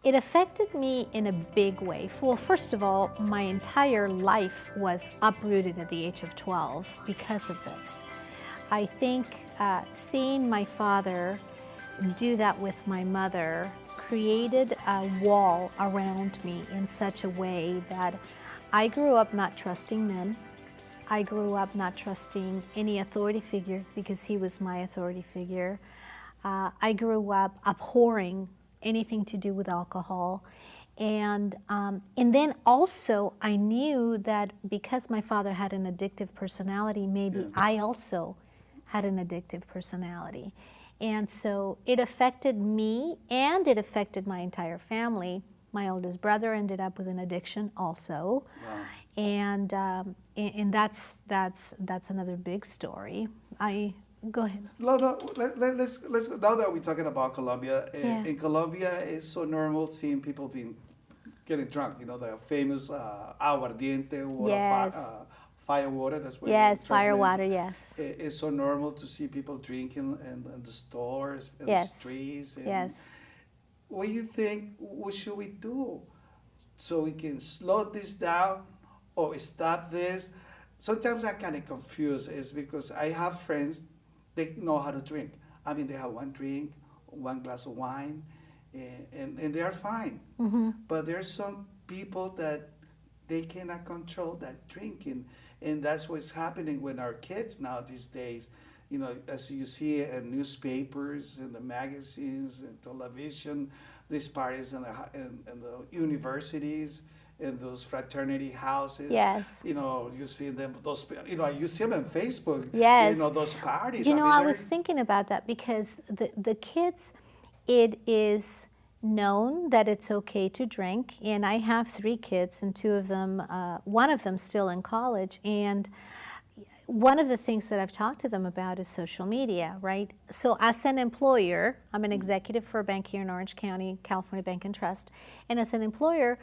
It affected me in a big way. Well, first of all, my entire life was uprooted at the age of 12 because of this. I think seeing my father do that with my mother created a wall around me in such a way that I grew up not trusting men. I grew up not trusting any authority figure because he was my authority figure. I grew up abhorring anything to do with alcohol. And then also I knew that because my father had an addictive personality, maybe I also had an addictive personality. And so it affected me and it affected my entire family. My oldest brother ended up with an addiction also. Wow. And that's another big story. Go ahead. No, let's now that we're talking about Colombia. In Colombia, it's so normal seeing people getting drunk. You know, the famous aguardiente, water, fire water. That's what fire water. Yes, it's so normal to see people drinking in the stores, in the streets. And what do you think? What should we do so we can slow this down or stop this? Sometimes I'm kind of confused. Is because I have friends. They know how to drink. I mean, they have one drink, one glass of wine, and they are fine. Mm-hmm. But there's some people that they cannot control that drinking, and that's what's happening with our kids now these days. You know, as you see in newspapers, in the magazines, and television, these parties in the universities, in those fraternity houses. Yes. You know, you see them, you see them on Facebook. Yes. You know, those parties. You know, I was thinking about that because the kids, it is known that it's okay to drink. And I have 3 kids and 2 of them, one of them still in college. And one of the things that I've talked to them about is social media, right? So as an employer, I'm an executive for a bank here in Orange County, California Bank and Trust. And as an employer,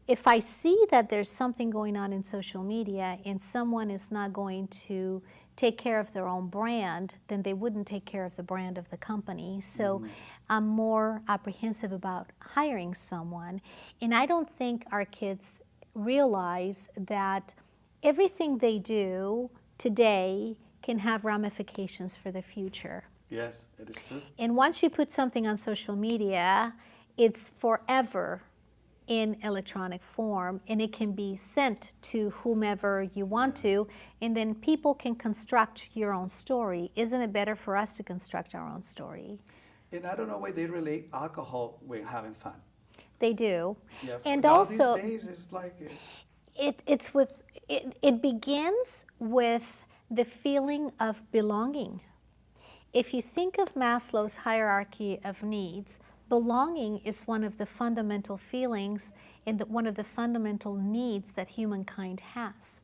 if I see that there's something going on in social media and someone is not going to take care of their own brand, then they wouldn't take care of the brand of the company. So I'm more apprehensive about hiring someone. And I don't think our kids realize that everything they do today can have ramifications for the future. Yes, it is true. And once you put something on social media, it's forever in electronic form, and it can be sent to whomever you want to, and then people can construct your own story. Isn't it better for us to construct our own story? And I don't know why they relate alcohol with having fun. They do. Yeah, and now also, these days it's like it begins with the feeling of belonging. If you think of Maslow's hierarchy of needs, belonging is one of the fundamental feelings and one of the fundamental needs that humankind has.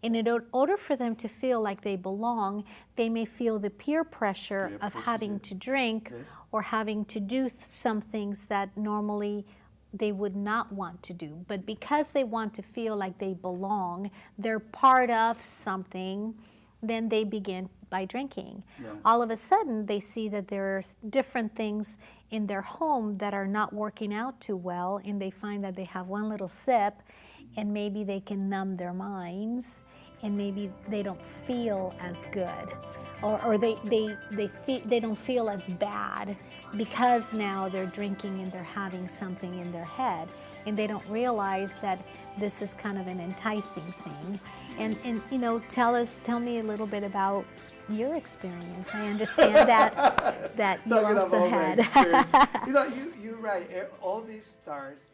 And in order for them to feel like they belong, they may feel the peer pressure of having to drink or having to do some things that normally they would not want to do. But because they want to feel like they belong, they're part of something, then they begin by drinking. Yeah. All of a sudden, they see that there are different things in their home that are not working out too well, and they find that they have one little sip, and maybe they can numb their minds, and maybe they don't feel as good, or they don't feel as bad because now they're drinking and they're having something in their head, and they don't realize that this is kind of an enticing thing. And you know, tell me a little bit about your experience. I understand that you also had. You know, you're right. All this starts